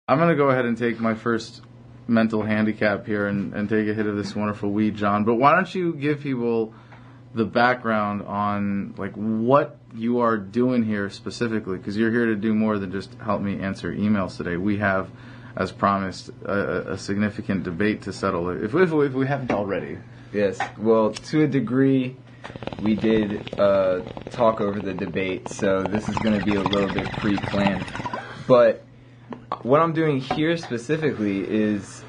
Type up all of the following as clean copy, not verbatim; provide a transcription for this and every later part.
I'm going to go ahead and take my first mental handicap here and take a hit of this wonderful weed, John. But why don't you give people the background on like what you are doing here specifically? Because you're here to do more than just help me answer emails today. We have, as promised, a significant debate to settle if we haven't already. Yes. Well, to a degree, we did talk over the debate, so this is going to be a little bit pre-planned. But what I'm doing here specifically is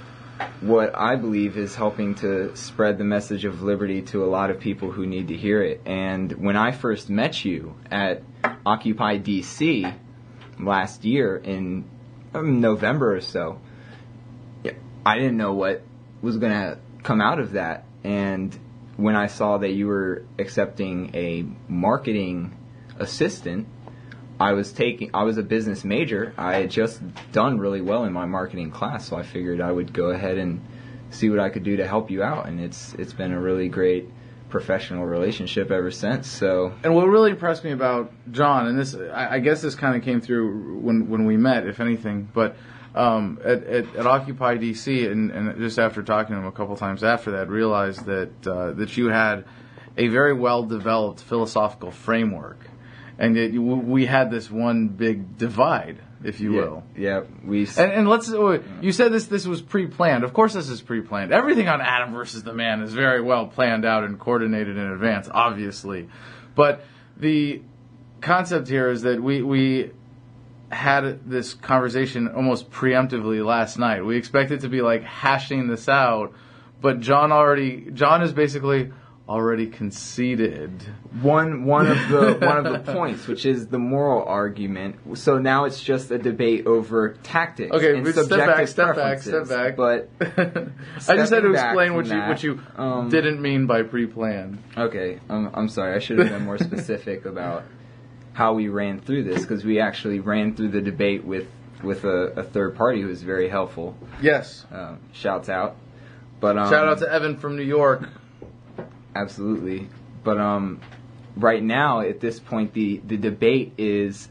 what I believe is helping to spread the message of liberty to a lot of people who need to hear it. And when I first met you at Occupy DC last year in November or so, I didn't know what was going to come out of that. And when I saw that you were accepting a marketing assistant, I was a business major. I had just done really well in my marketing class, so I figured I would go ahead and see what I could do to help you out. And it's been a really great professional relationship ever since. So, and what really impressed me about John, and this I guess this kind of came through when we met, if anything, but at Occupy DC, and just after talking to him a couple times after that, realized that you had a very well developed philosophical framework. And we had this one big divide, if you will. Yeah, and let's. You said this was pre-planned. Of course, this is pre-planned. Everything on Adam versus the Man is very well planned out and coordinated in advance, obviously. But the concept here is that we had this conversation almost preemptively last night. We expected to be like hashing this out, but John is basically already conceded one of the points, which is the moral argument. So now it's just a debate over tactics. Okay, and step back. But I just had to explain what you didn't mean by pre-planned. Okay, I'm sorry. I should have been more specific about how we ran through this, because we actually ran through the debate with a third party who was very helpful. Yes. Shouts out. But shout out to Evan from New York. Absolutely. But right now, at this point, the debate is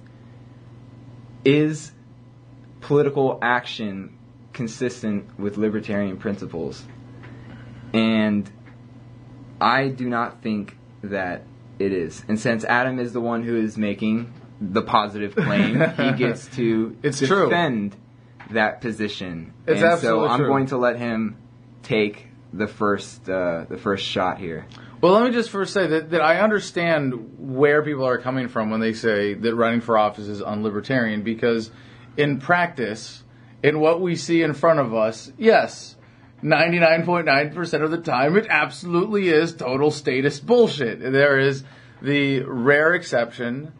political action consistent with libertarian principles? And I do not think that it is. And since Adam is the one who is making the positive claim, he gets to defend that position. It's absolutely so I'm true. going to let him take the first shot here. Well, let me just first say that I understand where people are coming from when they say that running for office is unlibertarian, because in practice, in what we see in front of us, yes, 99.9% of the time, it absolutely is total statist bullshit. There is the rare exception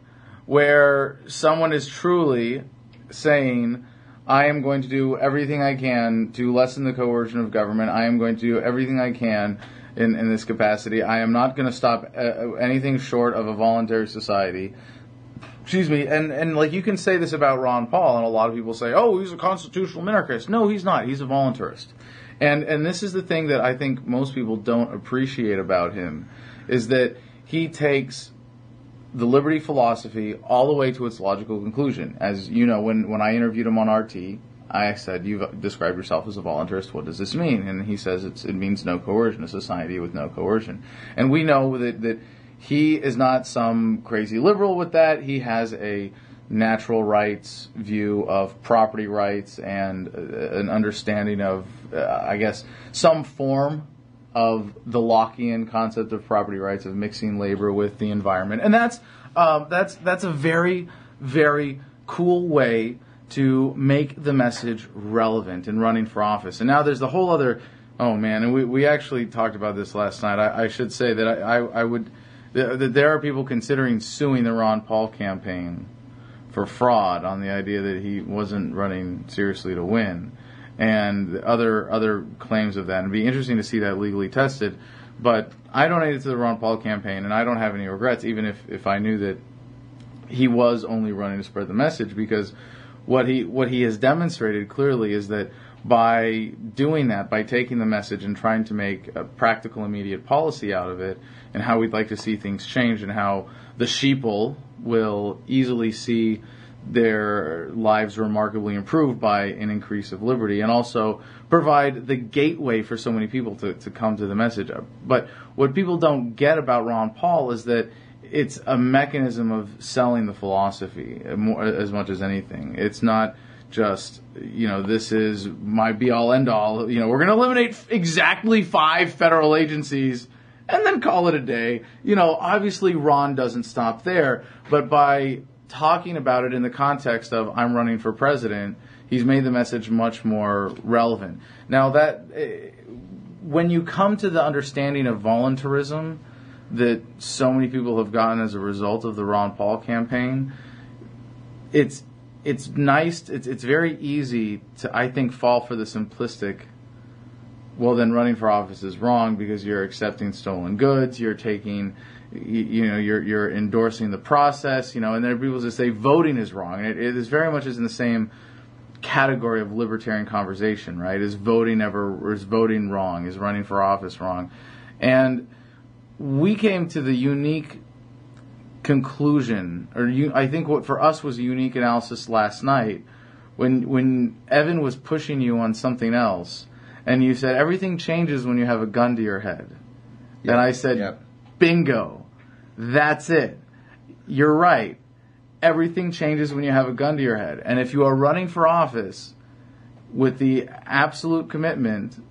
where someone is truly saying, I am going to do everything I can to lessen the coercion of government. I am going to do everything I can in this capacity. I am not going to stop anything short of a voluntary society. Excuse me. And like, you can say this about Ron Paul, and a lot of people say, oh, he's a constitutional minarchist. No, he's not. He's a voluntarist. And this is the thing that I think most people don't appreciate about him, is that he takes the liberty philosophy all the way to its logical conclusion. As you know, when I interviewed him on RT, I said, you've described yourself as a voluntarist. What does this mean? And he says it means no coercion, a society with no coercion. And we know that he is not some crazy liberal with that. He has a natural rights view of property rights and an understanding of, I guess, some form of the Lockean concept of property rights, of mixing labor with the environment. And that's a very, very cool way to make the message relevant in running for office. And now there's the whole other, oh man, and we actually talked about this last night. I should say that I would, that there are people considering suing the Ron Paul campaign for fraud on the idea that he wasn't running seriously to win, and other claims of that. And it'd be interesting to see that legally tested. But I donated to the Ron Paul campaign, and I don't have any regrets, even if I knew that he was only running to spread the message, because what he has demonstrated clearly is that by doing that, by taking the message and trying to make a practical, immediate policy out of it, and how we'd like to see things change, and how the sheeple will easily see their lives remarkably improved by an increase of liberty, and also provide the gateway for so many people to come to the message. But what people don't get about Ron Paul is that it's a mechanism of selling the philosophy as much as anything. It's not just, this is my be-all, end-all. We're going to eliminate exactly 5 federal agencies and then call it a day. Obviously Ron doesn't stop there, but by talking about it in the context of I'm running for president, he's made the message much more relevant. Now, that when you come to the understanding of voluntarism that so many people have gotten as a result of the Ron Paul campaign, it's nice. It's very easy to, I think, fall for the simplistic. Well, then running for office is wrong because you're accepting stolen goods. You're taking, you're endorsing the process. And there are people that say voting is wrong, and it is very much in the same category of libertarian conversation, right? Is voting wrong? Is running for office wrong? And we came to the unique conclusion, I think what for us was a unique analysis last night, when Evan was pushing you on something else, and you said everything changes when you have a gun to your head. Yep. And I said, bingo, that's it. You're right. Everything changes when you have a gun to your head. And if you are running for office with the absolute commitment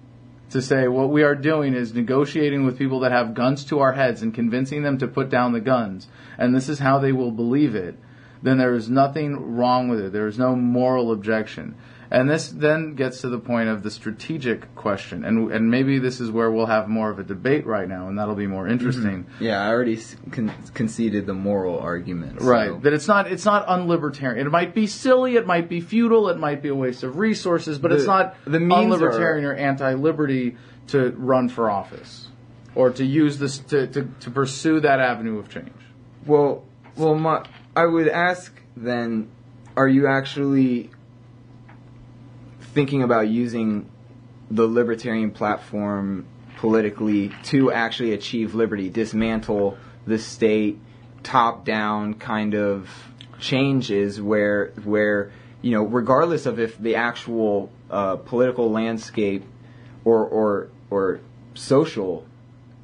to say what we are doing is negotiating with people that have guns to our heads and convincing them to put down the guns, and this is how they will believe it, then there is nothing wrong with it. There is no moral objection. And this then gets to the point of the strategic question, and maybe this is where we'll have more of a debate right now, and that'll be more interesting. Mm-hmm. Yeah, I already conceded the moral argument. So. Right, that it's not unlibertarian. It might be silly, it might be futile, it might be a waste of resources, but it's not unlibertarian or anti-liberty to run for office or to use this to pursue that avenue of change. Well, I would ask then, are you actually thinking about using the libertarian platform politically to actually achieve liberty, dismantle the state, top-down kind of changes where regardless of if the actual political landscape or social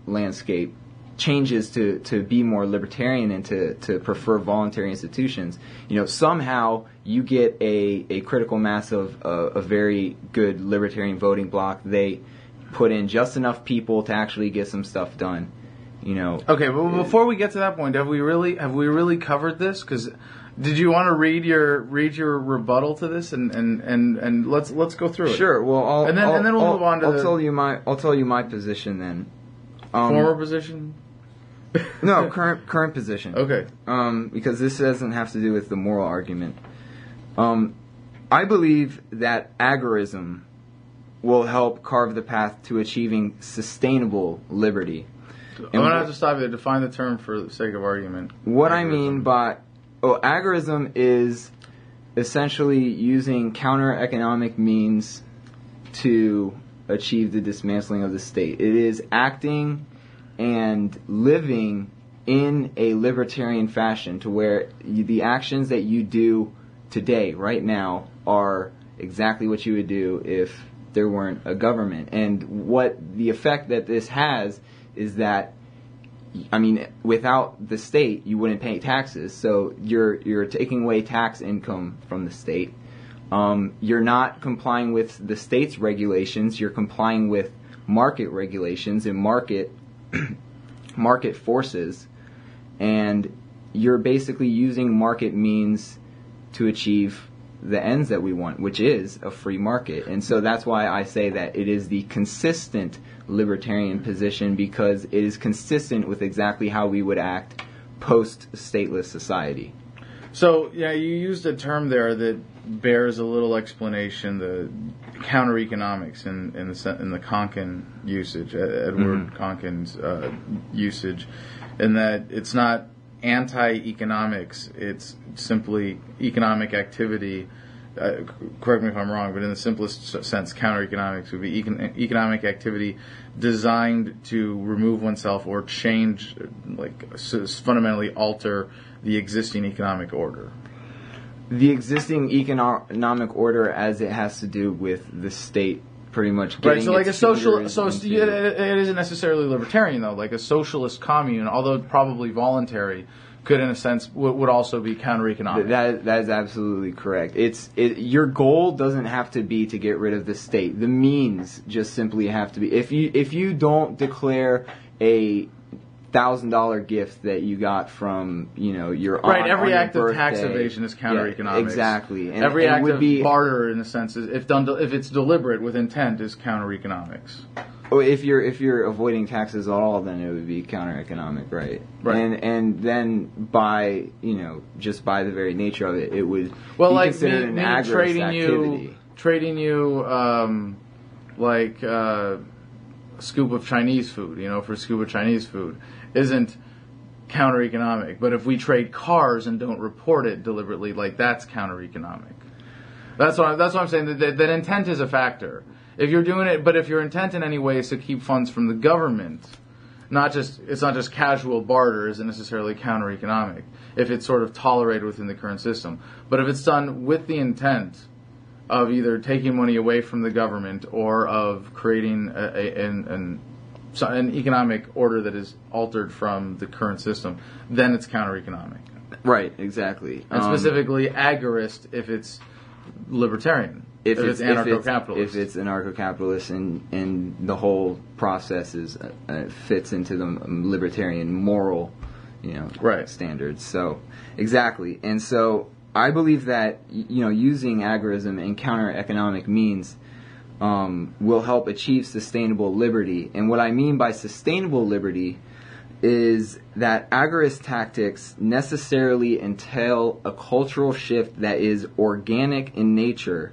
landscape changes to be more libertarian and to prefer voluntary institutions, somehow you get a critical mass of a very good libertarian voting bloc. They put in just enough people to actually get some stuff done. Okay, well, before we get to that point, have we really covered this? Because did you want to read your rebuttal to this and let's go through it? Sure. Well, and then we'll move on to I'll tell you my position then. Former position. No, current position. Okay. Because this doesn't have to do with the moral argument. I believe that agorism will help carve the path to achieving sustainable liberty. I'm going to have to stop you to define the term for the sake of argument. What agorism. I mean by agorism is essentially using counter-economic means to achieve the dismantling of the state. It is acting and living in a libertarian fashion to where the actions that you do today, right now, are exactly what you would do if there weren't a government. And what the effect that this has is that, without the state, you wouldn't pay taxes. So you're taking away tax income from the state. You're not complying with the state's regulations. You're complying with market regulations and market forces, and you're basically using market means to achieve the ends that we want, which is a free market. And so that's why I say that it is the consistent libertarian position, because it is consistent with exactly how we would act post-stateless society. So, yeah, you used a term there that bears a little explanation, the counter-economics in the Konkin usage, Edward Konkin's usage, in that it's not anti-economics, it's simply economic activity. Correct me if I'm wrong, but in the simplest sense, counter-economics would be economic activity designed to remove oneself or change, fundamentally alter the existing economic order. the existing economic order as it has to do with the state pretty much getting right. So like a social, it isn't necessarily libertarian though. Like a socialist commune, although probably voluntary, could in a sense would also be counter-economic. That is absolutely correct. Your goal doesn't have to be to get rid of the state. The means just simply have to be. If you don't declare a $1,000 gift that you got from your aunt every on act your of tax birthday, evasion is counter-economic. Exactly. Every act of barter, in a sense, if it's deliberate with intent, is counter-economics. If you're avoiding taxes at all, then it would be counter-economic, right? And then by just by the very nature of it, it would be considered an agorist activity. Trading you like a scoop of Chinese food, for a scoop of Chinese food, isn't counter-economic. But if we trade cars and don't report it deliberately, like that's counter-economic. That's what I'm saying. That intent is a factor. If you're doing it, but if your intent in any way is to keep funds from the government, it's not just casual barter, isn't necessarily counter-economic. If it's sort of tolerated within the current system, but if it's done with the intent of either taking money away from the government or of creating an economic order that is altered from the current system, then it's counter-economic. Right, exactly. And specifically agorist if it's libertarian. If it's anarcho-capitalist. If it's anarcho-capitalist and the whole process fits into the libertarian moral standards. So, exactly. And so I believe that using agorism and counter-economic means will help achieve sustainable liberty. And what I mean by sustainable liberty is that agorist tactics necessarily entail a cultural shift that is organic in nature,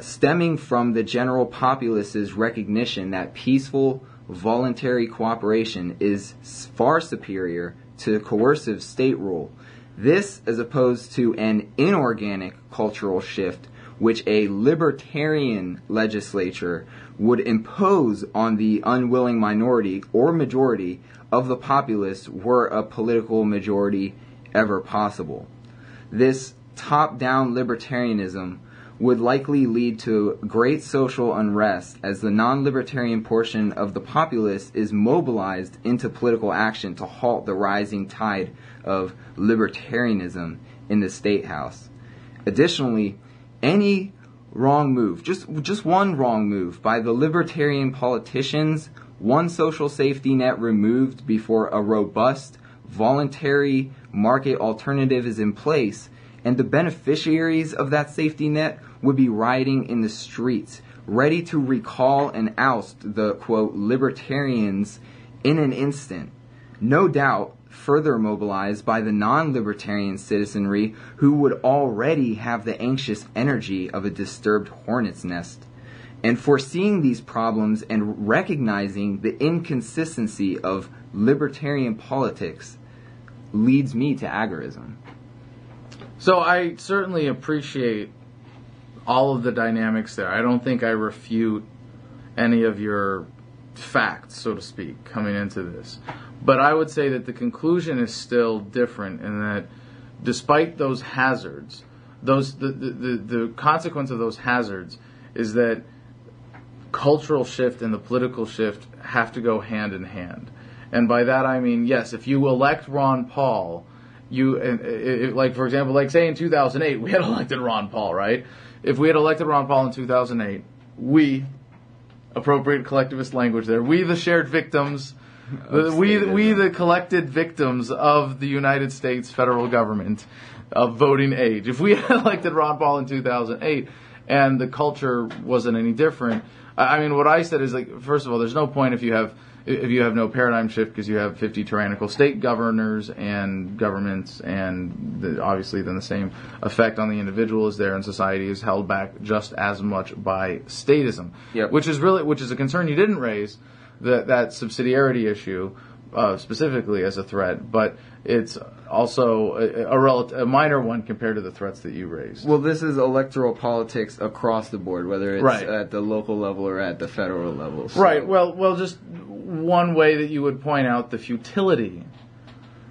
stemming from the general populace's recognition that peaceful, voluntary cooperation is far superior to coercive state rule. This as opposed to an inorganic cultural shift which a libertarian legislature would impose on the unwilling minority or majority of the populace were a political majority ever possible. This top-down libertarianism would likely lead to great social unrest as the non-libertarian portion of the populace is mobilized into political action to halt the rising tide of libertarianism in the State House. Additionally, any wrong move, just one wrong move by the libertarian politicians, one social safety net removed before a robust, voluntary market alternative is in place, and the beneficiaries of that safety net would be rioting in the streets, ready to recall and oust the, quote, libertarians in an instant. No doubt, further mobilized by the non-libertarian citizenry who would already have the anxious energy of a disturbed hornet's nest. And foreseeing these problems and recognizing the inconsistency of libertarian politics leads me to agorism. So I certainly appreciate all of the dynamics there. I don't think I refute any of your facts, so to speak, coming into this. But I would say that the conclusion is still different in that despite those hazards, the consequence of those hazards is that cultural shift and the political shift have to go hand in hand. And by that I mean, yes, if you elect Ron Paul, like for example, like say in 2008, we had elected Ron Paul, right? If we had elected Ron Paul in 2008, we, appropriate collectivist language there, we the shared victims, we the collected victims of the United States federal government of voting age. If we had elected Ron Paul in 2008 and the culture wasn't any different, I mean, what I said is, like, first of all, there's no point if you have no paradigm shift because you have 50 tyrannical state governors and governments, and obviously then the same effect on the individual is there, and society is held back just as much by statism, yep. which is a concern you didn't raise, that subsidiarity issue specifically as a threat, but it's also a minor one compared to the threats that you raised. Well, this is electoral politics across the board, whether it's at the local level or at the federal level. So. Right. Well, just one way that you would point out the futility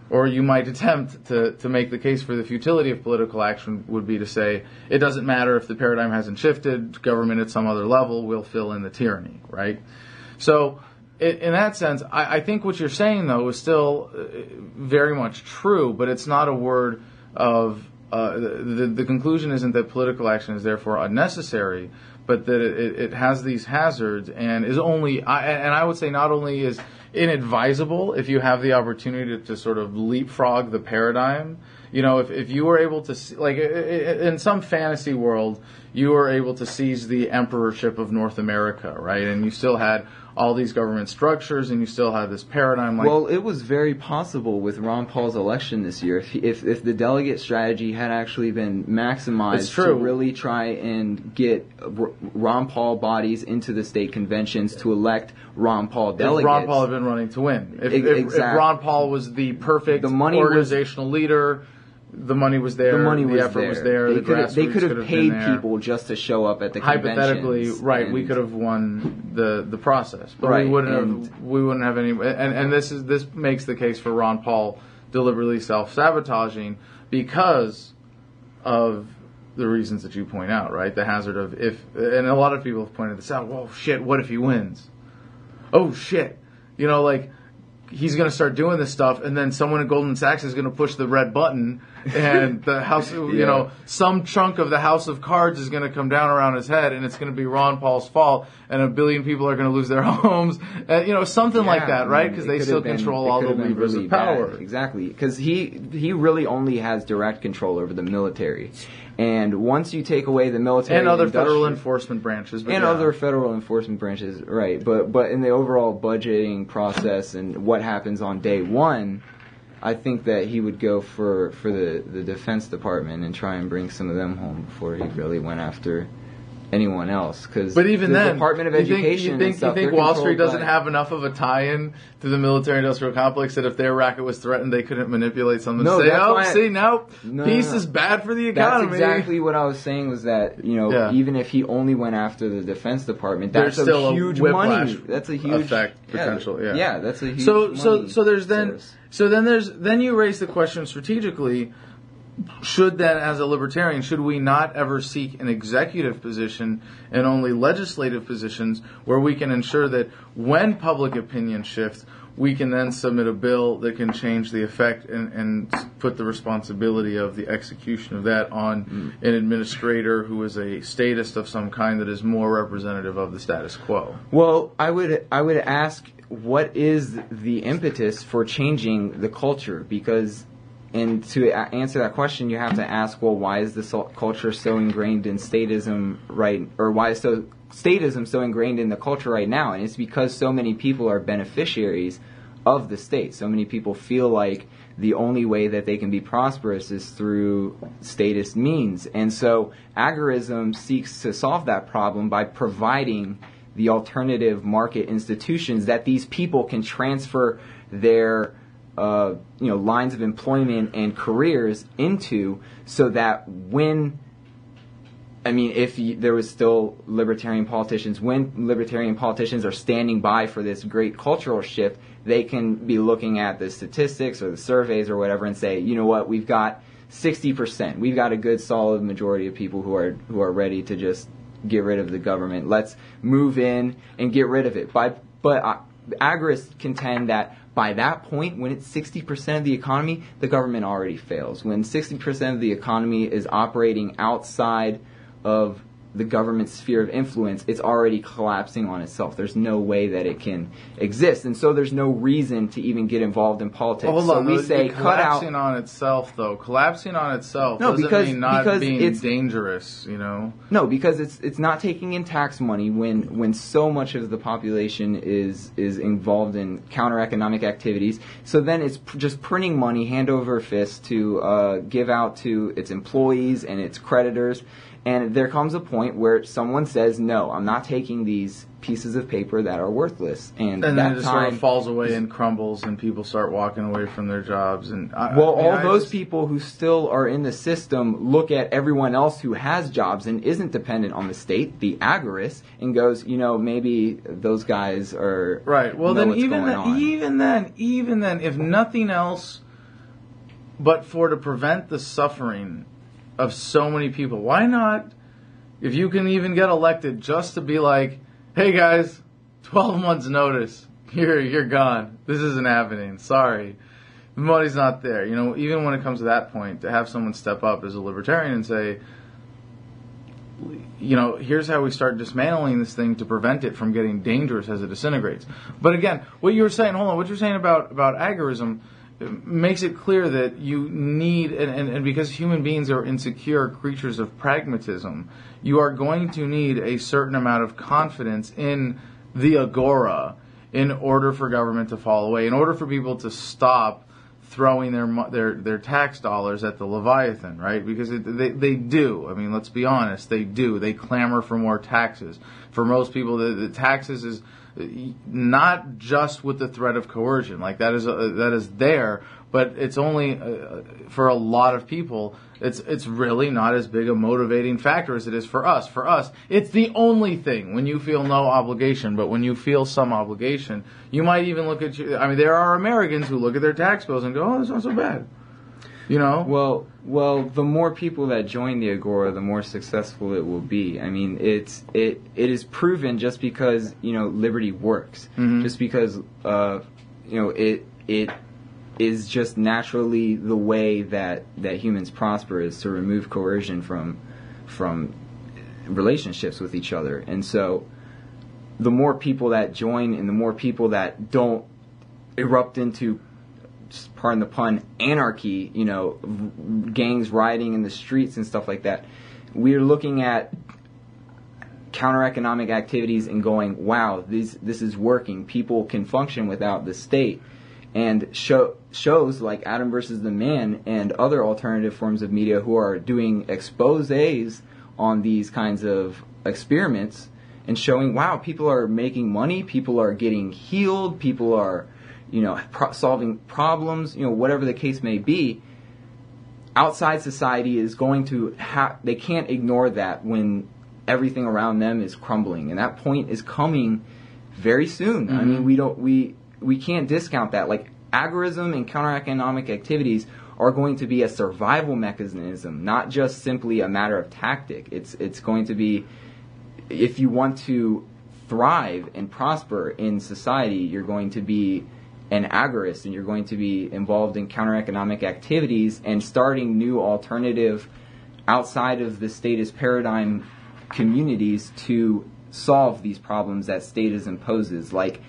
Or you might attempt to make the case for the futility of political action would be to say, it doesn't matter if the paradigm hasn't shifted, government at some other level will fill in the tyranny, right? So, in that sense, I think what you're saying, though, is still very much true, but it's not a word of, the conclusion isn't that political action is therefore unnecessary, but that it has these hazards and is only, and I would say not only is inadvisable if you have the opportunity to sort of leapfrog the paradigm. You know, if you were able to, like, in some fantasy world, you were able to seize the emperorship of North America, right? And you still had all these government structures, and you still had this paradigm. Like, well, it was very possible with Ron Paul's election this year. If the delegate strategy had actually been maximized to really try and get Ron Paul bodies into the state conventions to elect Ron Paul delegates. If Ron Paul had been running to win. If Ron Paul was the perfect organizational leader, the money was there. The effort was there. They could have paid people just to show up at the conventions. Hypothetically, right? We could have won the process, but we wouldn't have any. And this makes the case for Ron Paul deliberately self-sabotaging because of the reasons that you point out, right? The hazard of and a lot of people have pointed this out. Well, shit, what if he wins? Oh shit, like. He's going to start doing this stuff, and then someone at Goldman Sachs is going to push the red button, and the house, some chunk of the house of cards is going to come down around his head, and it's going to be Ron Paul's fault, and 1 billion people are going to lose their homes, something like that, right? Because they still control all the levers of power. Bad. Exactly, because he really only has direct control over the military. And once you take away the military and other federal enforcement branches, other federal enforcement branches, right? But in the overall budgeting process and what happens on day one, I think that he would go for the Defense Department and try and bring some of them home before he really went after anyone else. But even then, Department of Education, you think Wall Street doesn't have enough of a tie-in to the military-industrial complex that if their racket was threatened, they couldn't manipulate something to say, peace is bad for the economy. That's exactly what I was saying. Was that even if he only went after the Defense Department, that's still a huge money. That's a huge effect potential. Yeah, that's a huge. So then you raise the question strategically. Should we not ever seek an executive position and only legislative positions where we can ensure that when public opinion shifts, we can then submit a bill that can change the effect and put the responsibility of the execution of that on an administrator who is a statist of some kind that is more representative of the status quo? Well, I would ask, what is the impetus for changing the culture? Because and to answer that question, you have to ask, well, why is this culture so ingrained in statism, right? Or why is statism so ingrained in the culture right now? And it's because so many people are beneficiaries of the state. So many people feel like the only way that they can be prosperous is through statist means. And so agorism seeks to solve that problem by providing the alternative market institutions that these people can transfer their lines of employment and careers into, so that if there was still libertarian politicians, when libertarian politicians are standing by for this great cultural shift, they can be looking at the statistics or the surveys or whatever and say, you know what, we've got 60%. We've got a good solid majority of people who are ready to just get rid of the government. Let's move in and get rid of it. But agorists contend that by that point, when it's 60% of the economy, the government already fails. When 60% of the economy is operating outside of the government's sphere of influence, it's already collapsing on itself. There's no way that it can exist. And so there's no reason to even get involved in politics. Hold on, we say collapsing on itself, though. Collapsing on itself doesn't mean not being dangerous, No, because it's not taking in tax money when so much of the population is involved in counter-economic activities. So then it's just printing money hand over fist to give out to its employees and its creditors. And there comes a point where someone says, no, I'm not taking these pieces of paper that are worthless. And then it just sort of falls away and crumbles, and people start walking away from their jobs. And those people who still are in the system look at everyone else who has jobs and isn't dependent on the state, the agorists, and goes, maybe those guys are right. Well, then even then, if nothing else, But to prevent the suffering of so many people, why not, if you can even get elected, just to be like, hey guys, 12 months notice, you're gone. This isn't happening. Sorry. The money's not there. Even when it comes to that point, to have someone step up as a libertarian and say, here's how we start dismantling this thing to prevent it from getting dangerous as it disintegrates. But again, what you're saying about agorism makes it clear that you need, and because human beings are insecure creatures of pragmatism, you are going to need a certain amount of confidence in the agora in order for government to fall away, in order for people to stop throwing their tax dollars at the Leviathan, right? Because they do. I mean, let's be honest, they do. They clamor for more taxes. For most people, the taxes is not just with the threat of coercion. Like that is there, but it's only for a lot of people. It's really not as big a motivating factor as it is for us. For us, it's the only thing when you feel no obligation. But when you feel some obligation, you might even look at you. I mean, there are Americans who look at their tax bills and go, "Oh, that's not so bad." Well, the more people that join the Agora, the more successful it will be. I mean, it is proven just because liberty works, just because it is just naturally the way that humans prosper, is to remove coercion from relationships with each other. And so the more people that join and the more people that don't erupt into, pardon the pun, anarchy, gangs rioting in the streets and stuff like that, we're looking at counter-economic activities and going, wow, this is working. People can function without the state. And shows like Adam versus the Man and other alternative forms of media who are doing exposés on these kinds of experiments and showing, wow, people are making money, people are getting healed, people are solving problems, whatever the case may be. Outside society is going to they can't ignore that when everything around them is crumbling, and that point is coming very soon. I mean, we can't discount that. Like, agorism and counter-economic activities are going to be a survival mechanism, not just simply a matter of tactic. It's going to be, if you want to thrive and prosper in society, you're going to be an agorist, and you're going to be involved in counter-economic activities and starting new alternative outside of the statist paradigm communities to solve these problems that statism imposes. Like,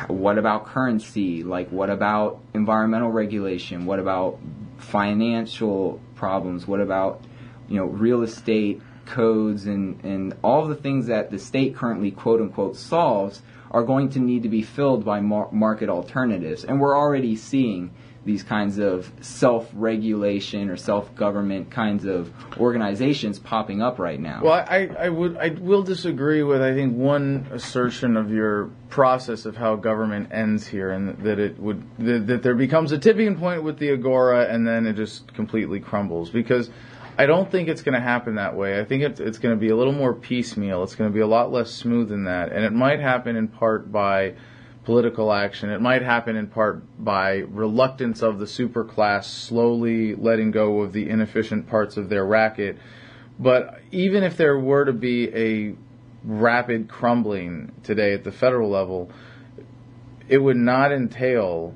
what about currency? Like, what about environmental regulation? What about financial problems? What about real estate codes and all the things that the state currently quote unquote solves are going to need to be filled by market alternatives. And we're already seeing these kinds of self-regulation or self-government kinds of organizations popping up right now. Well, I will disagree with, I think, one assertion of your process of how government ends here, and that there becomes a tipping point with the Agora and then it just completely crumbles, because I don't think it's going to happen that way. I think it's going to be a little more piecemeal. It's going to be a lot less smooth than that. And it might happen in part by political action. It might happen in part by reluctance of the superclass slowly letting go of the inefficient parts of their racket. But even if there were to be a rapid crumbling today at the federal level, it would not entail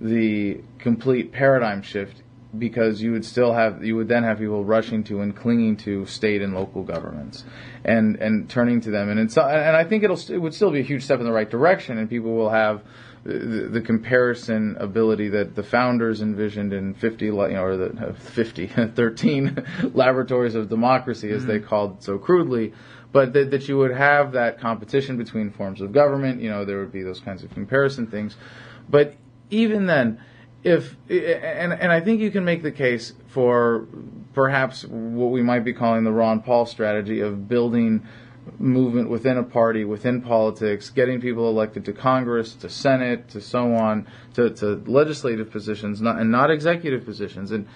the complete paradigm shift, because you would then have people rushing to and clinging to state and local governments and turning to them, and I think it would still be a huge step in the right direction, and people will have the comparison ability that the founders envisioned in 13 laboratories of democracy, as they called so crudely, but that you would have that competition between forms of government. There would be those kinds of comparison things, but even then, and I think you can make the case for perhaps what we might be calling the Ron Paul strategy of building movement within a party, within politics, getting people elected to Congress, to Senate, to so on, to legislative positions, not executive positions. And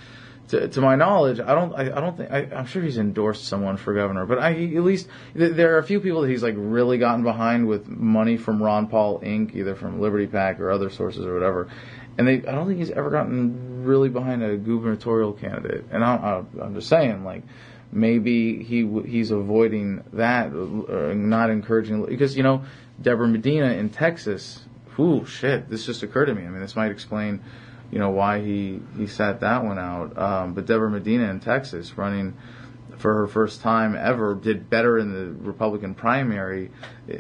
to my knowledge, I'm sure he's endorsed someone for governor, but at least there are a few people that he's like really gotten behind with money from Ron Paul Inc., either from Liberty PAC or other sources or whatever. And I don't think he's ever gotten really behind a gubernatorial candidate. And I'm just saying, like, maybe he's avoiding that, or not encouraging, because, you know, Deborah Medina in Texas, this just occurred to me. I mean, this might explain, you know, why he sat that one out. But Deborah Medina in Texas, running for her first time ever, did better in the Republican primary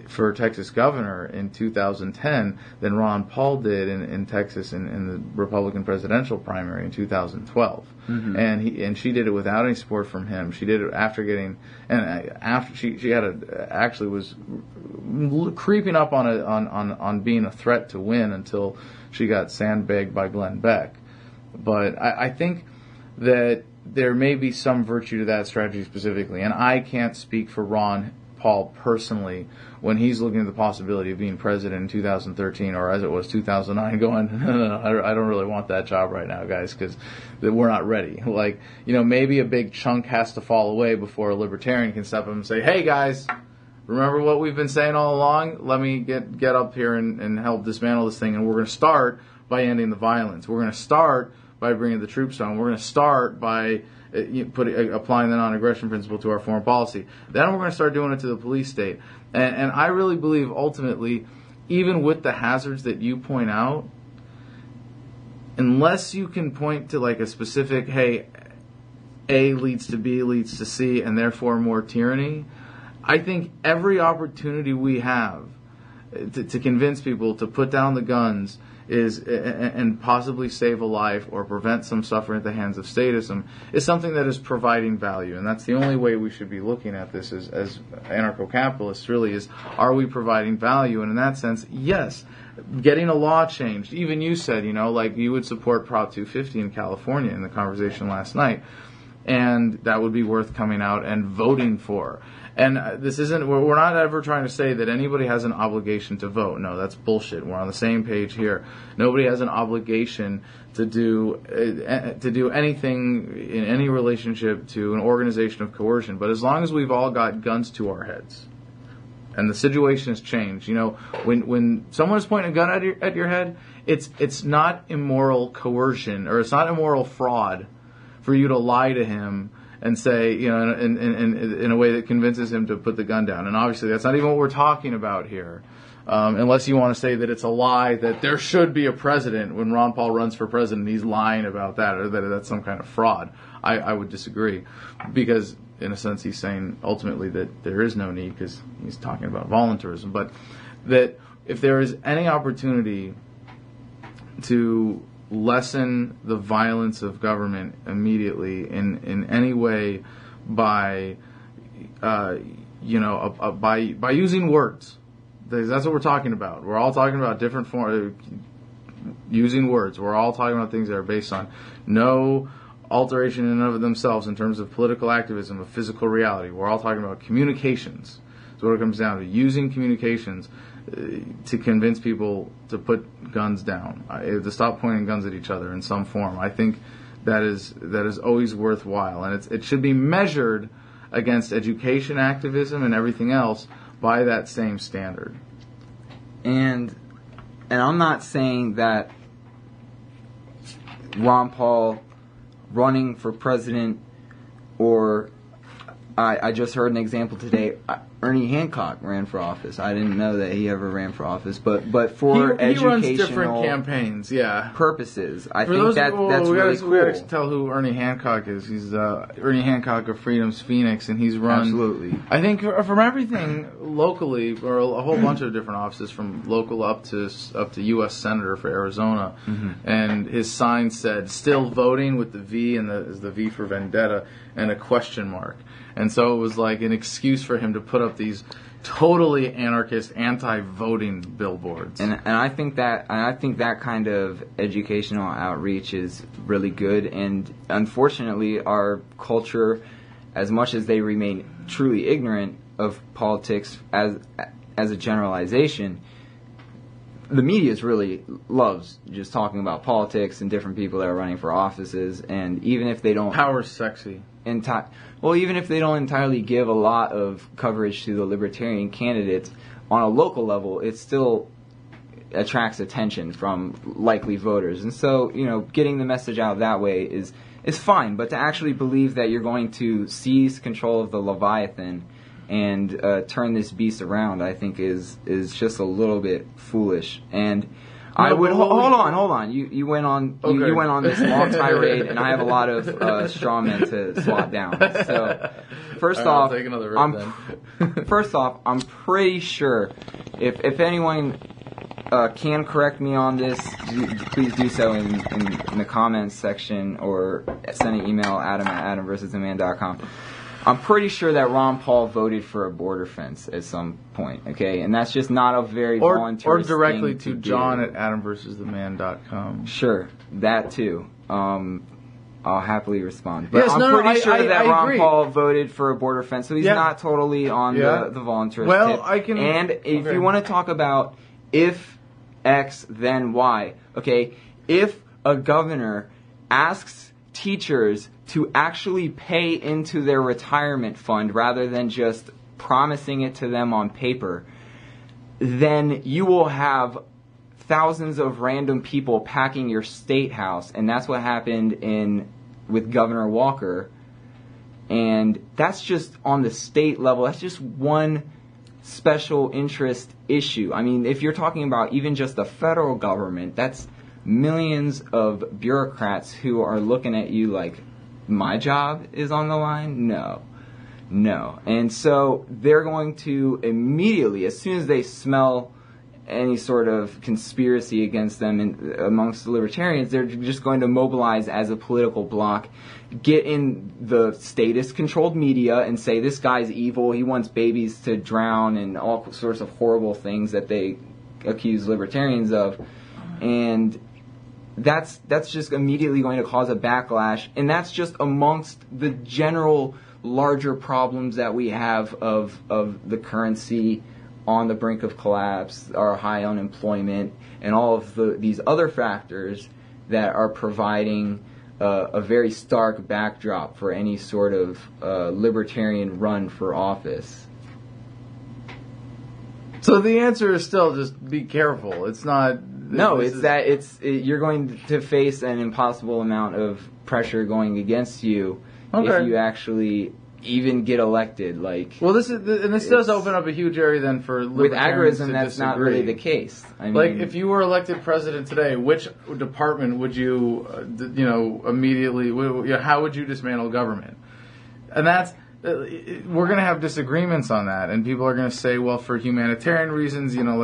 for Texas governor in 2010 than Ron Paul did in Texas in the Republican presidential primary in 2012. Mm-hmm. And she did it without any support from him. She did it after she actually was creeping up on being a threat to win until she got sandbagged by Glenn Beck. But I think that there may be some virtue to that strategy specifically, and I can't speak for Ron Paul personally when he's looking at the possibility of being president in 2013, or as it was 2009, going, no, I don't really want that job right now, guys, because we're not ready. Like, you know, maybe a big chunk has to fall away before a libertarian can step up and say, hey, guys, remember what we've been saying all along? Let me get up here and help dismantle this thing, and we're going to start by ending the violence. We're going to start by bringing the troops home. We're going to start by applying the non-aggression principle to our foreign policy. Then we're going to start doing it to the police state. And I really believe ultimately, even with the hazards that you point out, unless you can point to like a specific, hey, A leads to B leads to C, and therefore more tyranny, I think every opportunity we have to convince people to put down the guns and possibly save a life or prevent some suffering at the hands of statism is something that is providing value. And that's the only way we should be looking at this as anarcho-capitalists, really, is, are we providing value? And in that sense, yes, getting a law changed. Even you said, you know, like you would support Prop 250 in California in the conversation last night. And that would be worth coming out and voting for. And we're not ever trying to say that anybody has an obligation to vote. No, that's bullshit. We're on the same page here. Nobody has an obligation to do anything in any relationship to an organization of coercion. But as long as we've all got guns to our heads, and the situation has changed, you know, when someone is pointing a gun at your head, it's not immoral coercion, or it's not immoral fraud for you to lie to him and say, you know, in a way that convinces him to put the gun down. And obviously that's not even what we're talking about here. Unless you want to say that it's a lie that there should be a president when Ron Paul runs for president, he's lying about that, or that that's some kind of fraud. I would disagree, because in a sense he's saying ultimately that there is no need, because he's talking about voluntarism. But that if there is any opportunity to lessen the violence of government immediately in any way by using words. That's what we're talking about. We're all talking about different forms, using words. We're all talking about things that are based on no alteration in and of themselves in terms of political activism, of physical reality. We're all talking about communications. So what it comes down to, using communications to convince people to put guns down, to stop pointing guns at each other in some form. I think that is always worthwhile, and it should be measured against education activism and everything else by that same standard. And I'm not saying that Ron Paul running for president, or I just heard an example today. Ernie Hancock ran for office. I didn't know that he ever ran for office, but for he runs different campaigns, yeah, purposes. I think that's really cool. We got to tell who Ernie Hancock is. He's Ernie Hancock of Freedom's Phoenix, and he's run. Absolutely. I think from everything locally, or a whole bunch of different offices, from local up to U.S. Senator for Arizona, and his sign said "Still voting" with the V, and the V for Vendetta, and a question mark. And so it was like an excuse for him to put up these totally anarchist, anti-voting billboards. And I think that kind of educational outreach is really good. And unfortunately, our culture, as much as they remain truly ignorant of politics as a generalization, the media really loves just talking about politics and different people that are running for offices. And even if they don't, power's sexy. Even if they don't entirely give a lot of coverage to the libertarian candidates on a local level, it's still attracts attention from likely voters. And so, getting the message out that way is fine. But to actually believe that you're going to seize control of the Leviathan and turn this beast around, I think is just a little bit foolish. And I would hold on. You went on you went on this long tirade, and I have a lot of straw men to swat down. So first off, I'm pretty sure if anyone can correct me on this, please do so in the comments section or send an email adam@adamversustheman.com. I'm pretty sure that Ron Paul voted for a border fence at some point, okay? And that's just not a very voluntary thing. Or directly to John at adamversustheman.com. Sure, that too. I'll happily respond. But I'm pretty sure that Ron Paul voted for a border fence, so he's not totally on the voluntarist tip. I can... And if you want to talk about if X, then Y, okay? If a governor asks teachers to actually pay into their retirement fund rather than just promising it to them on paper, then you will have thousands of random people packing your state house, and that's what happened with Governor Walker. And that's just on the state level. That's just one special interest issue. I mean, if you're talking about even just the federal government, that's millions of bureaucrats who are looking at you like, my job is on the line? No. And so they're going to immediately, as soon as they smell any sort of conspiracy against them amongst the libertarians, they're just going to mobilize as a political bloc, get in the statist-controlled media and say, this guy's evil, he wants babies to drown, and all sorts of horrible things that they accuse libertarians of. And that's just immediately going to cause a backlash, and that's just amongst the general larger problems that we have of the currency on the brink of collapse, our high unemployment, and all of these other factors that are providing a very stark backdrop for any sort of libertarian run for office. So the answer is still just be careful. It's not... No, you're going to face an impossible amount of pressure going against you if you actually even get elected. This does open up a huge area then for libertarians. With agorism, that's not really the case. I mean, like, if you were elected president today, which department would you, immediately? How would you dismantle government? And that's. We're going to have disagreements on that, and people are going to say, well, for humanitarian reasons, you didn't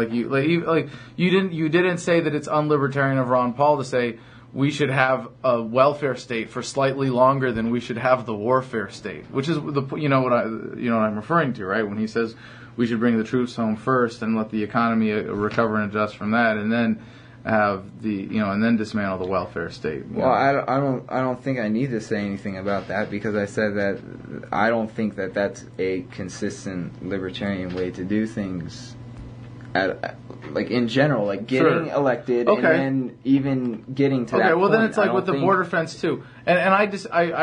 say that it's unlibertarian of Ron Paul to say we should have a welfare state for slightly longer than we should have the warfare state, which is what I'm referring to, right? When he says we should bring the troops home first and let the economy recover and adjust from that, and then have and then dismantle the welfare state. Well, I don't think I need to say anything about that, because I said that I don't think that that's a consistent libertarian way to do things. In general, getting elected and then even getting to that point. Okay, well then it's like with the border fence too, and I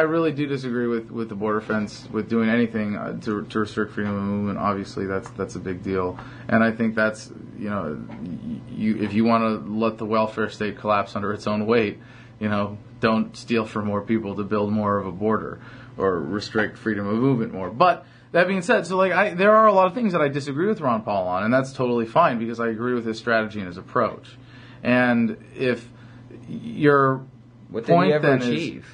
really do disagree with the border fence, with doing anything to restrict freedom of movement. Obviously, that's a big deal, and I think that's if you want to let the welfare state collapse under its own weight, don't steal from more people to build more of a border or restrict freedom of movement more, but. That being said, there are a lot of things that I disagree with Ron Paul on, and that's totally fine because I agree with his strategy and his approach. And if your point then is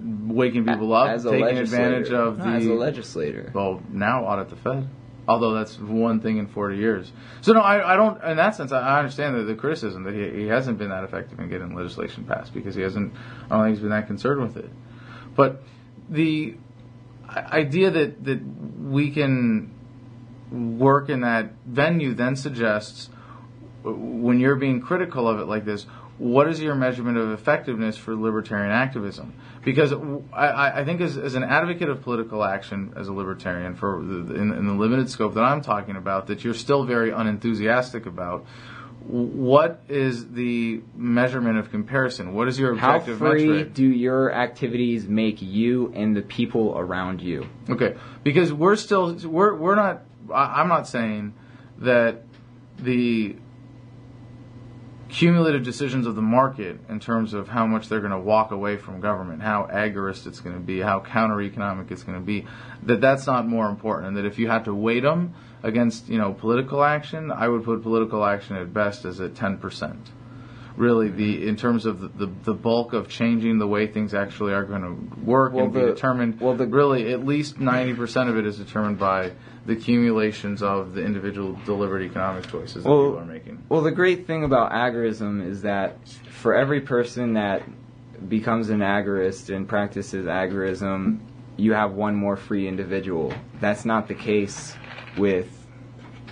waking people up, taking advantage of as a legislator. Well, now audit the Fed. Although that's one thing in 40 years. So no, I don't. In that sense, I understand the criticism that he hasn't been that effective in getting legislation passed because he hasn't. I don't think he's been that concerned with it. But the idea that we can work in that venue then suggests, when you're being critical of it like this, what is your measurement of effectiveness for libertarian activism? Because I think as an advocate of political action, as a libertarian, in the limited scope that I'm talking about, that you're still very unenthusiastic about, what is the measurement of comparison? What is your objective metric? How free do your activities make you and the people around you? Okay, because we're not. I'm not saying that the cumulative decisions of the market in terms of how much they're going to walk away from government, how agorist it's going to be, how counter-economic it's going to be, that's not more important. And that if you had to weight them against, political action, I would put political action at best as at 10%. Really, in terms of the bulk of changing the way things actually are going to work and be determined, really at least 90% of it is determined by the accumulations of the individual deliberate economic choices that people are making. Well, the great thing about agorism is that for every person that becomes an agorist and practices agorism, you have one more free individual. That's not the case with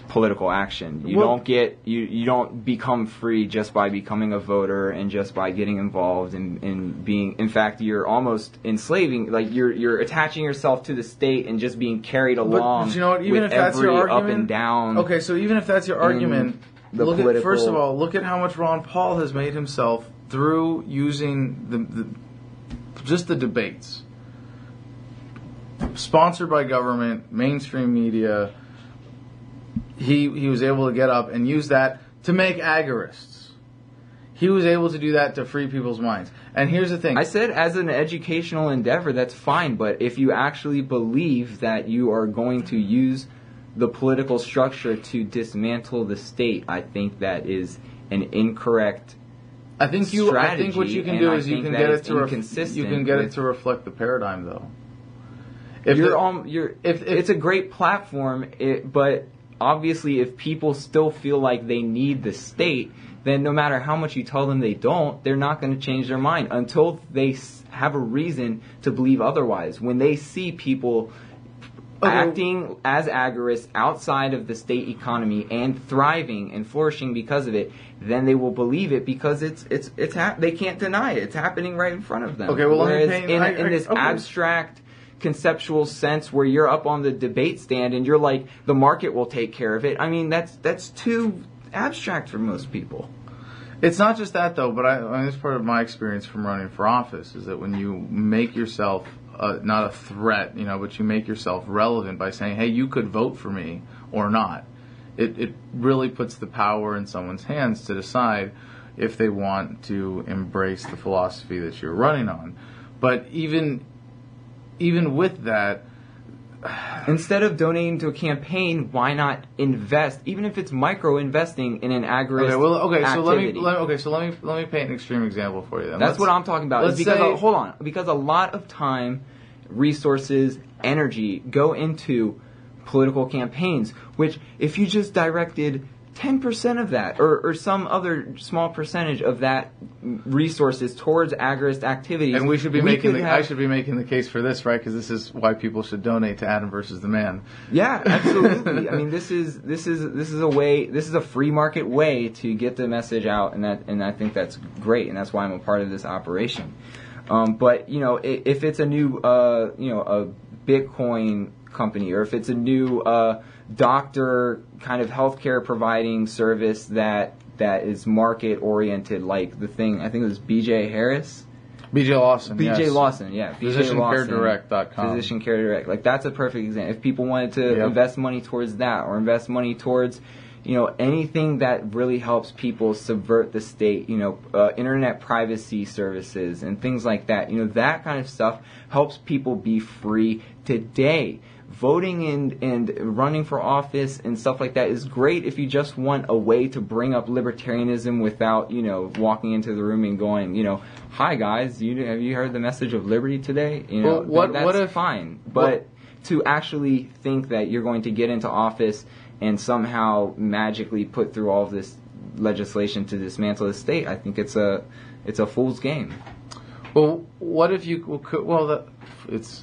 political action. You don't become free just by becoming a voter and just by getting involved in being. In fact, you're almost enslaving. Like you're attaching yourself to the state and just being carried along. But you know what? Even if that's your argument, up and down. Okay, so even if that's your argument, first of all, look at how much Ron Paul has made himself through using just the debates, sponsored by government, mainstream media. He was able to get up and use that to make agorists. He was able to do that to free people's minds. And here's the thing. I said as an educational endeavor, that's fine. But if you actually believe that you are going to use the political structure to dismantle the state, I think that is an incorrect strategy. I think what you can do is you can get it to reflect the paradigm, though. It's a great platform, but obviously, if people still feel like they need the state, then no matter how much you tell them they don't, they're not going to change their mind until they have a reason to believe otherwise. When they see people acting as agorists outside of the state economy and thriving and flourishing because of it, then they will believe it because they can't deny it. It's happening right in front of them. Okay, well, whereas in this abstract conceptual sense where you're up on the debate stand and you're like, the market will take care of it. I mean, that's too abstract for most people. It's not just that, though, but I mean, it's part of my experience from running for office is that when you make yourself not a threat, but you make yourself relevant by saying, hey, you could vote for me or not, it really puts the power in someone's hands to decide if they want to embrace the philosophy that you're running on. But even with that, instead of donating to a campaign, why not invest, even if it's micro investing in an agorist activity? So let me paint an extreme example for you. Then. That's what I'm talking about. Because a lot of time, resources, energy go into political campaigns, which if you just directed 10% of that, or some other small percentage of that resources towards agorist activities, and I should be making the case for this, right? Because this is why people should donate to Adam versus the Man. Yeah, absolutely. I mean, this is a free market way to get the message out, and I think that's great, and that's why I'm a part of this operation. But if it's a new a Bitcoin company, or if it's a new doctor kind of healthcare providing service that is market oriented, like the thing I think it was BJ Lawson, yeah. PhysicianCareDirect.com. Physician Care Direct. Like, that's a perfect example. If people wanted to invest money towards that, or invest money towards anything that really helps people subvert the state, internet privacy services and things like that, that kind of stuff helps people be free today. Voting and running for office and stuff like that is great if you just want a way to bring up libertarianism without, walking into the room and going, hi guys, have you heard the message of liberty today? That's fine. But to actually think that you're going to get into office and somehow magically put through all of this legislation to dismantle the state, I think it's a fool's game. Well, what if you? It's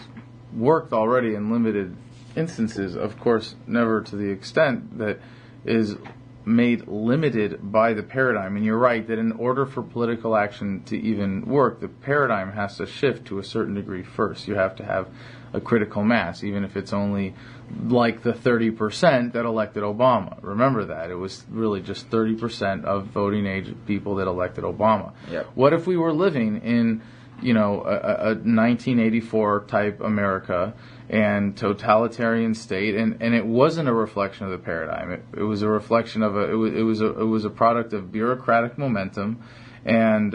worked already in limited instances, of course, never to the extent that is made limited by the paradigm. And you're right that in order for political action to even work, the paradigm has to shift to a certain degree first. You have to have a critical mass, even if it's only like the 30% that elected Obama. Remember that. It was really just 30% of voting age people that elected Obama. Yep. What if we were living in a 1984 type America and totalitarian state, and it wasn't a reflection of the paradigm. It was a reflection of it was a product of bureaucratic momentum, and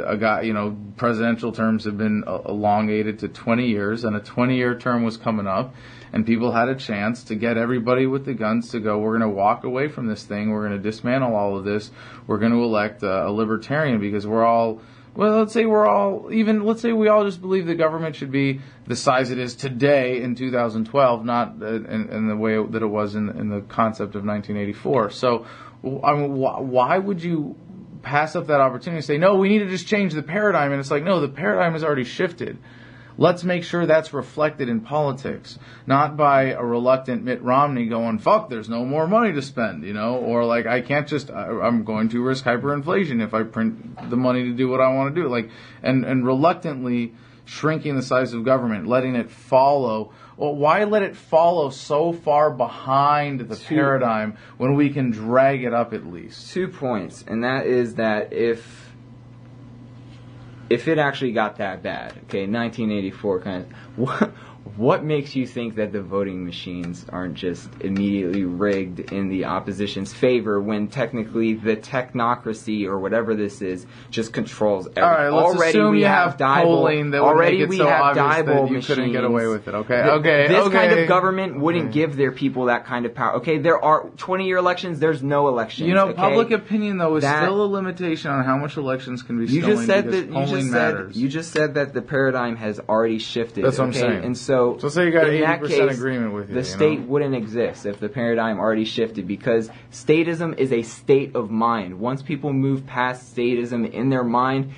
presidential terms have been elongated to 20 years, and a 20-year term was coming up, and people had a chance to get everybody with the guns to go, we're going to walk away from this thing, we're going to dismantle all of this, we're going to elect a libertarian because we're all. Well, let's say we all just believe the government should be the size it is today in 2012, not in the way that it was in the concept of 1984. So, I mean, why would you pass up that opportunity and say, no, we need to just change the paradigm? And it's like, no, the paradigm has already shifted. Let's make sure that's reflected in politics, not by a reluctant Mitt Romney going, fuck, there's no more money to spend, or like, I'm going to risk hyperinflation if I print the money to do what I want to do. Like, and reluctantly shrinking the size of government, letting it follow. Well, why let it follow so far behind the paradigm when we can drag it up at least? 2 points, and that is that if it actually got that bad, 1984 kind of, what makes you think that the voting machines aren't just immediately rigged in the opposition's favor when technically the technocracy or whatever this is just controls everything? All right, let's assume you have polling that would make it so obvious that you couldn't get away with it. This kind of government wouldn't give their people that kind of power. There are 20-year elections. There's no elections. Public opinion though is still a limitation on how much elections can be stolen because polling matters. You just said that the paradigm has already shifted. That's what I'm saying. And so say you got in 80% case, agreement with you. The state wouldn't exist if the paradigm already shifted, because statism is a state of mind. Once people move past statism in their mind,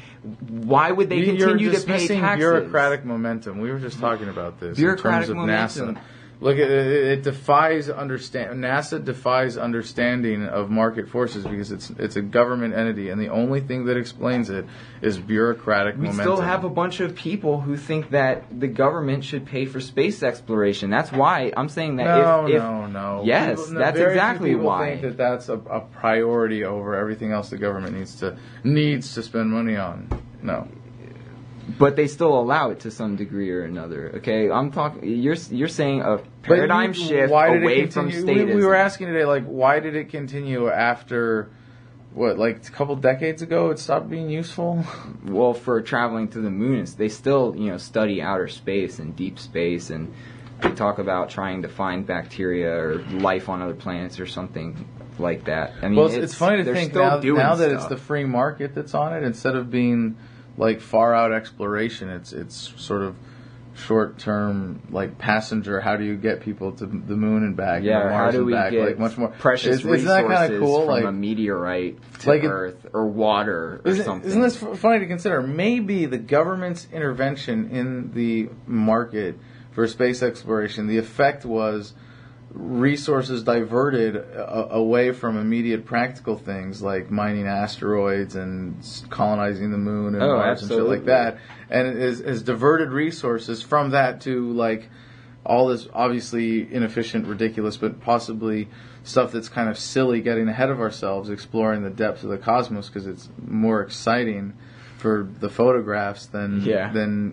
why would they continue to pay taxes? Bureaucratic momentum. We were just talking about this bureaucratic in terms of momentum. NASA. Look, it defies NASA defies understanding of market forces because it's a government entity, and the only thing that explains it is bureaucratic momentum. We still have a bunch of people who think that the government should pay for space exploration. That's why I'm saying that. No. Yes, that's exactly why. Think that that's a priority over everything else the government needs to spend money on. No. But they still allow it to some degree or another. I'm talking. You're saying a paradigm shift away from statism. We were asking today, why did it continue after a couple decades ago? It stopped being useful. Well, for traveling to the moon, they still study outer space and deep space, and they talk about trying to find bacteria or life on other planets or something like that. I mean, it's funny to think now that it's the free market that's on it instead of being far out exploration. It's sort of short term, passenger. How do you get people to the moon and back? Yeah, Mars how do we back, get much more precious resources that kind of cool? From a meteorite to Earth or water or something? Isn't this funny to consider? Maybe the government's intervention in the market for space exploration, the effect was resources diverted away from immediate practical things like mining asteroids and colonizing the moon and Mars and shit like that, and it has diverted resources from that to all this obviously inefficient, ridiculous, but possibly stuff that's kind of silly, getting ahead of ourselves, exploring the depths of the cosmos because it's more exciting for the photographs than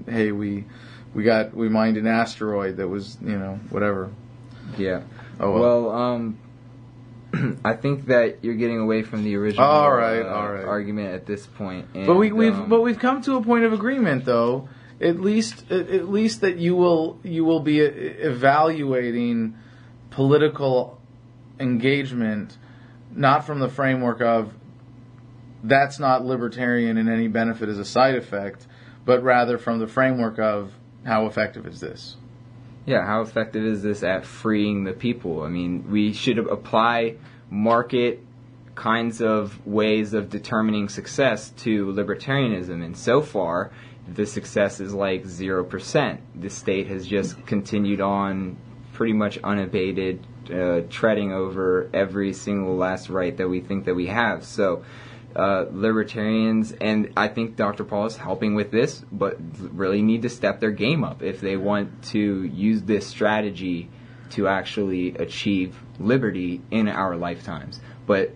hey, we mined an asteroid that was whatever. Yeah. Oh well. I think that you're getting away from the original argument at this point. And, but we've come to a point of agreement, though. At least that you will be evaluating political engagement not from the framework of that's not libertarian in any benefit as a side effect, but rather from the framework of how effective is this. Yeah, how effective is this at freeing the people? I mean, we should apply market kinds of ways of determining success to libertarianism, and so far, the success is 0%. The state has just continued on pretty much unabated, treading over every single last right that we think that we have. So, libertarians, and I think Dr. Paul is helping with this, but really need to step their game up if they want to use this strategy to actually achieve liberty in our lifetimes. But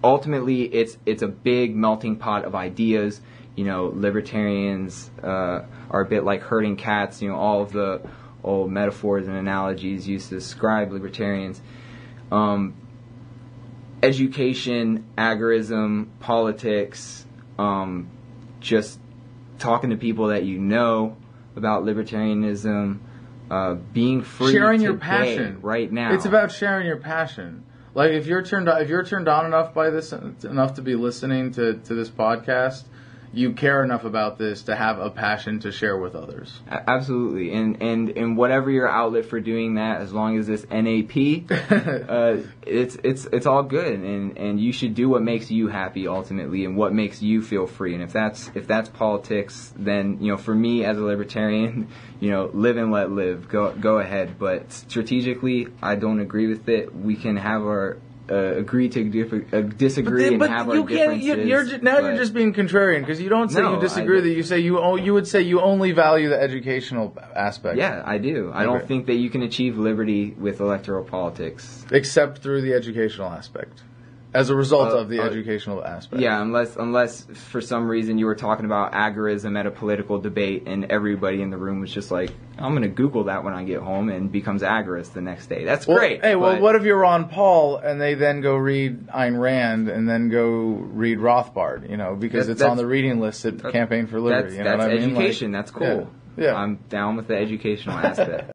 ultimately, it's a big melting pot of ideas. libertarians are a bit like herding cats. All of the old metaphors and analogies used to describe libertarians. Education, agorism, politics, just talking to people that about libertarianism, being free, sharing your today, passion right now. It's about sharing your passion. Like if you're turned on enough by this, enough to be listening to this podcast, you care enough about this to have a passion to share with others. Absolutely, and whatever your outlet for doing that, as long as it's NAP, it's all good, and you should do what makes you happy ultimately, and what makes you feel free. And if that's politics, then for me as a libertarian, live and let live. Go ahead, but strategically, I don't agree with it. We can have our agree to disagree and have our differences. You're just being contrarian because you don't say you disagree. That you say you would say you only value the educational aspect. Yeah, I do. I don't think that you can achieve liberty with electoral politics except through the educational aspect. As a result of the educational aspect. Yeah, unless for some reason you were talking about agorism at a political debate and everybody in the room was just like, I'm going to Google that when I get home, and becomes agorist the next day. That's great. Hey, what if you're Ron Paul and they then go read Ayn Rand and then go read Rothbard, because it's on the reading list at Campaign for Liberty. That's education. That's cool. Yeah. I'm down with the educational aspect.